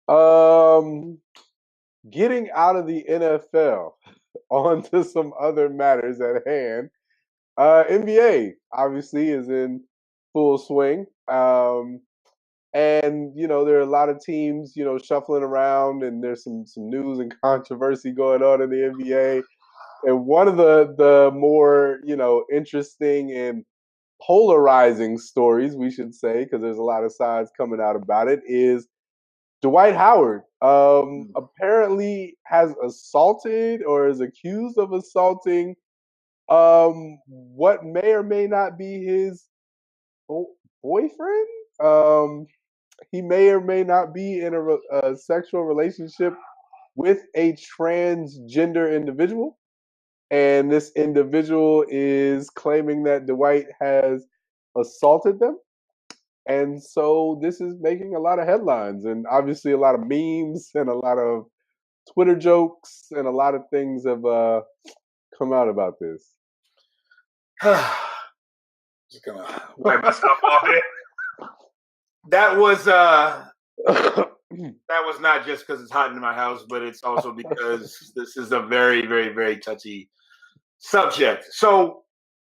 Um, Getting out of the NFL onto some other matters at hand. NBA obviously is in full swing. And there are a lot of teams, shuffling around, and there's some news and controversy going on in the NBA. And one of the more interesting and polarizing stories, we should say, because there's a lot of sides coming out about it, is Dwight Howard. Apparently has assaulted or is accused of assaulting what may or may not be his boyfriend. He may or may not be in a sexual relationship with a transgender individual. And this individual is claiming that Dwight has assaulted them. And so this is making a lot of headlines and obviously a lot of memes and a lot of Twitter jokes and a lot of things have come out about this. Just gonna wipe myself off it. That was not just because it's hot in my house, but it's also because this is a very, very, very touchy subject. So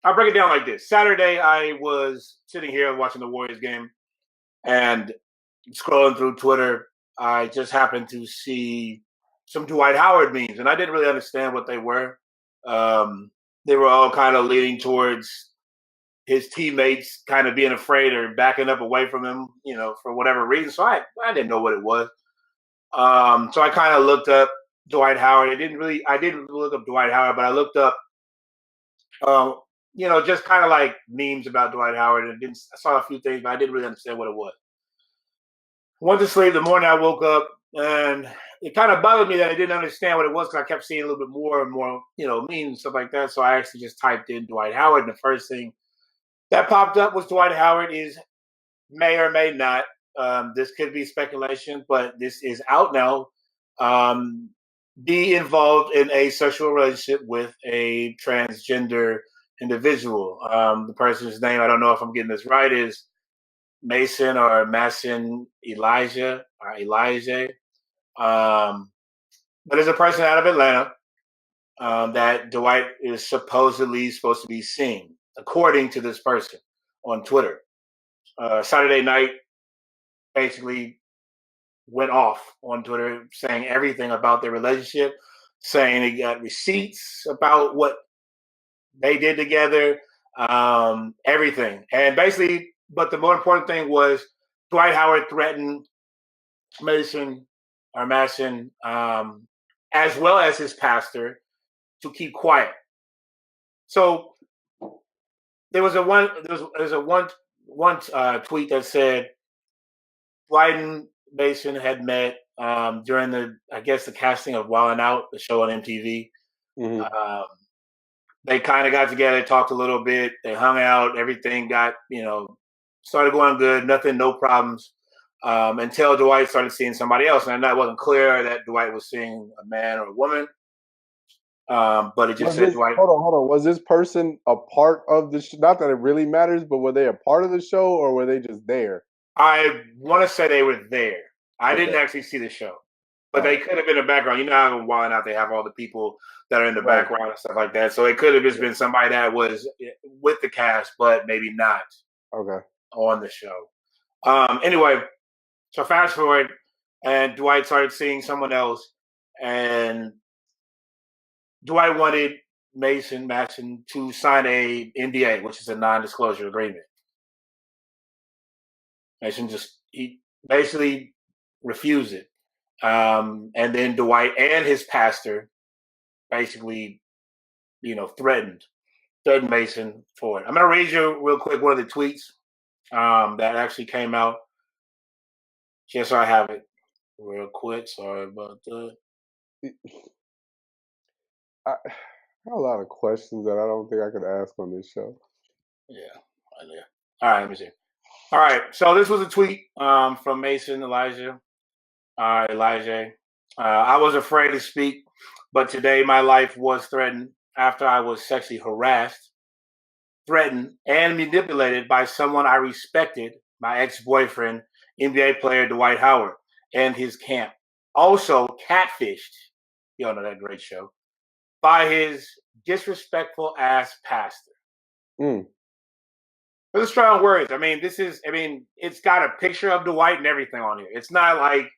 I'll break it down like this. Saturday, I was sitting here watching the Warriors game and scrolling through Twitter. I just happened to see some Dwight Howard memes, and I didn't really understand what they were. They were all kind of leaning towards his teammates kind of being afraid or backing up away from him, for whatever reason. So I didn't know what it was. So I kind of looked up Dwight Howard. I didn't look up Dwight Howard, but I looked up, just kind of like memes about Dwight Howard. And I saw a few things, but I didn't really understand what it was. Went to sleep. The morning I woke up, and it kind of bothered me that I didn't understand what it was because I kept seeing a little bit more and more, memes and stuff like that. So I actually just typed in Dwight Howard, and the first thing that popped up was Dwight Howard may or may not. This could be speculation, but this is out now. Be involved in a sexual relationship with a transgender individual. The person's name, I don't know if I'm getting this right, is Mason or Masson Elijah or Elijah. But there's a person out of Atlanta that Dwight is supposedly supposed to be seeing, according to this person on Twitter. Saturday night, basically went off on Twitter saying everything about their relationship, saying he got receipts about what they did together, everything. And basically, but the more important thing was Dwight Howard threatened Mason, as well as his pastor, to keep quiet. So there was one tweet that said Dwight and Mason had met during the casting of Wild 'N Out, the show on MTV. Mm-hmm. They kind of got together, talked a little bit, they hung out, everything got, started going good, no problems, until Dwight started seeing somebody else. And that wasn't clear that Dwight was seeing a man or a woman. But it just said Dwight. Hold on. Was this person a part of the show? Not that it really matters, but were they a part of the show or were they just there? I want to say they were there. I didn't actually see the show, but they could have been in the background. You know how in Wild 'N Out they have all the people that are in the background and stuff like that. So it could have just been somebody that was with the cast, but maybe not on the show. Anyway, so fast forward, and Dwight started seeing someone else, and Dwight wanted Mason to sign a NDA, which is a non-disclosure agreement. Mason he basically refused it. And then Dwight and his pastor basically, threatened Mason for it. I'm going to read you real quick one of the tweets that actually came out. Just so I have it real quick. Sorry about that. I have a lot of questions that I don't think I could ask on this show. Yeah. All right, let me see. All right, so this was a tweet from Mason Elijah. Elijah. I was afraid to speak, but today my life was threatened after I was sexually harassed, threatened, and manipulated by someone I respected, my ex-boyfriend, NBA player Dwight Howard. and his camp also catfished, you all know that great show, by his disrespectful ass pastor. Mm. Those are strong words. I mean, it's got a picture of Dwight and everything on here. It's not like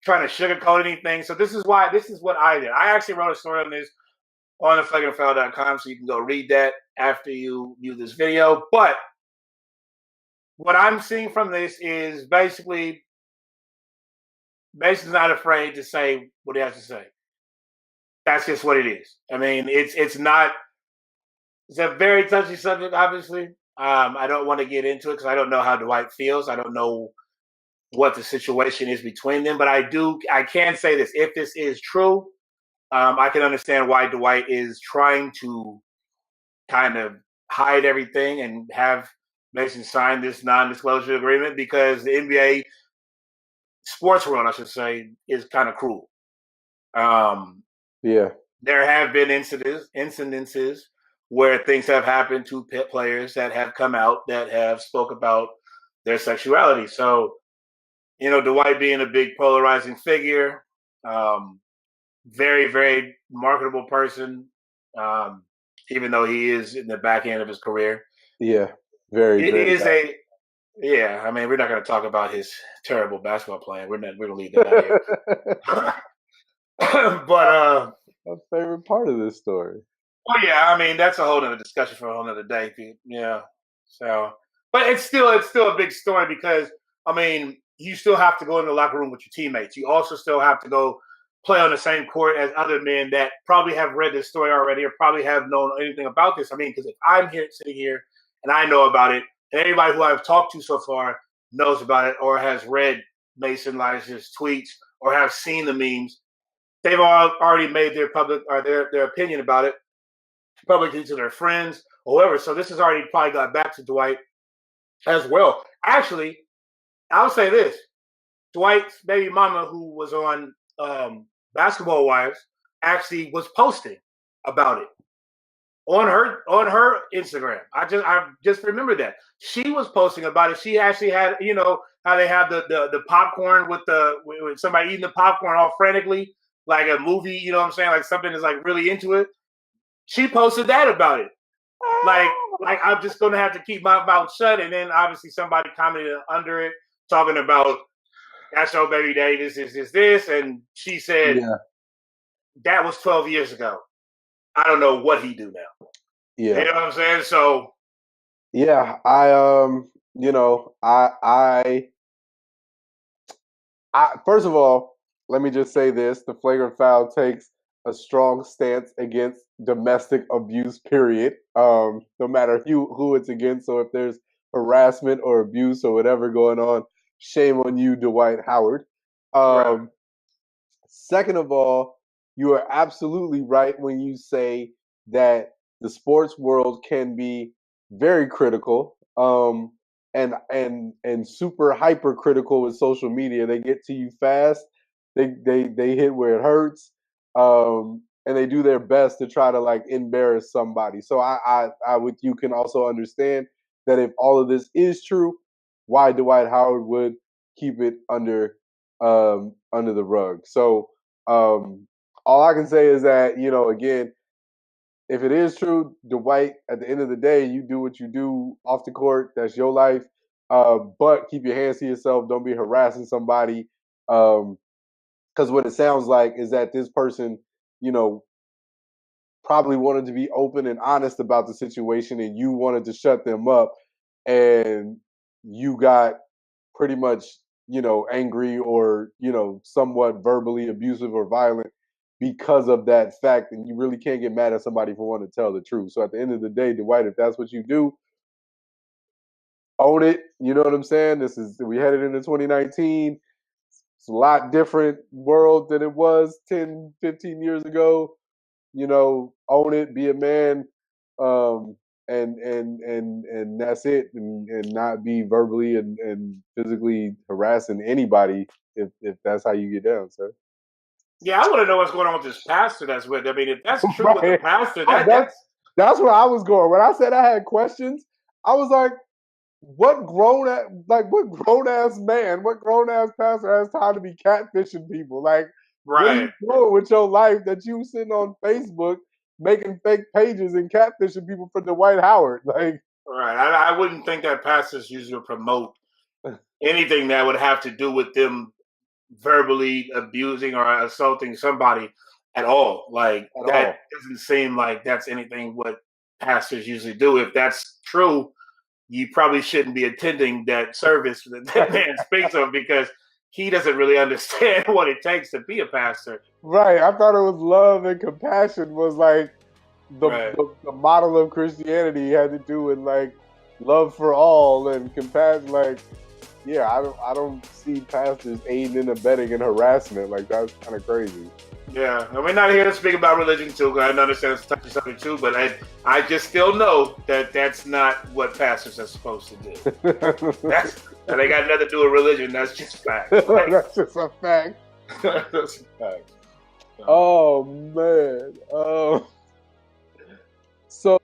trying to sugarcoat anything. So this is what I did. I actually wrote a story on this on the flagrantfoul.com, so you can go read that after you view this video. But what I'm seeing from this is basically Mason's not afraid to say what he has to say. That's just what it is. I mean, it's not. It's a very touchy subject, obviously. I don't want to get into it because I don't know how Dwight feels. I don't know what the situation is between them, but I can say this: if this is true, I can understand why Dwight is trying to kind of hide everything and have Mason sign this non-disclosure agreement, because the NBA sports world, I should say, is kind of cruel. Yeah. There have been incidences where things have happened to players that have come out that have spoke about their sexuality. So, Dwight being a big polarizing figure, very, very marketable person, even though he is in the back end of his career. Yeah, very, very bad. I mean, we're not going to talk about his terrible basketball playing. We're going to leave that out here. But my favorite part of this story. Well, yeah, I mean, that's a whole other discussion for a whole other day. Yeah. So, but it's still a big story because, I mean, you still have to go in the locker room with your teammates. You also still have to go play on the same court as other men that probably have read this story already or probably have known anything about this. I mean, because if I'm sitting here and I know about it, and everybody who I've talked to so far knows about it or has read Mason Lysa's tweets or have seen the memes, they've all already made their public or their opinion about it publicly to their friends or whoever. So this has already probably got back to Dwight as well. Actually, I'll say this. Dwight's baby mama, who was on Basketball Wives, actually was posting about it on her Instagram. I just remember that. She was posting about it. She actually had, how they have the popcorn with somebody eating the popcorn all frantically, like a movie, you know what I'm saying? Like something is like really into it. She posted that about it. Like I'm just gonna have to keep my mouth shut. And then obviously somebody commented under it talking about that's your baby daddy, this. And she said that was 12 years ago. I don't know what he do now. Yeah. You know what I'm saying? So yeah, I first of all, let me just say this: the Flagrant Foul takes a strong stance against domestic abuse, period. No matter who it's against. So if there's harassment or abuse or whatever going on, shame on you, Dwight Howard. right. Second of all, you are absolutely right when you say that the sports world can be very critical, and super hypercritical with social media. They get to you fast. They hit where it hurts, and they do their best to try to like embarrass somebody. So I with you can also understand that if all of this is true, why Dwight Howard would keep it under the rug. So all I can say is that, again, if it is true, Dwight, at the end of the day, you do what you do off the court. That's your life. But keep your hands to yourself. Don't be harassing somebody. Because what it sounds like is that this person, probably wanted to be open and honest about the situation, and you wanted to shut them up, and you got pretty much, angry or, somewhat verbally abusive or violent because of that fact. And you really can't get mad at somebody for wanting to tell the truth. So at the end of the day, Dwight, if that's what you do, own it. You know what I'm saying? We headed into 2019. It's a lot different world than it was 10, 15 years ago. Own it, be a man, and that's it, and not be verbally and physically harassing anybody if that's how you get down, sir. Yeah, I want to know what's going on with this pastor that's with. I mean, if that's true with the pastor, that's where I was going. When I said I had questions, I was like, what grown ass man, what grown ass pastor has time to be catfishing people? Like, what are Right. you doing with your life that you sitting on Facebook making fake pages and catfishing people for Dwight Howard? Like, Right. I wouldn't think that pastors usually promote anything that would have to do with them verbally abusing or assaulting somebody at all. Like at that all. doesn't seem like that's anything what pastors usually do. If that's true, you probably shouldn't be attending that service that man speaks of because he doesn't really understand what it takes to be a pastor. Right. I thought it was love and compassion was like the, Right. the model of Christianity had to do with like love for all and compassion. Like, yeah, I don't see pastors aiding and abetting in harassment. Like, that's kind of crazy. Yeah, and we're not here to speak about religion too, because I understand it's touchy subject too, but I just still know that that's not what pastors are supposed to do. That ain't got nothing to do with religion. That's just fact. Like, That's just a fact. that's a fact. Oh man. So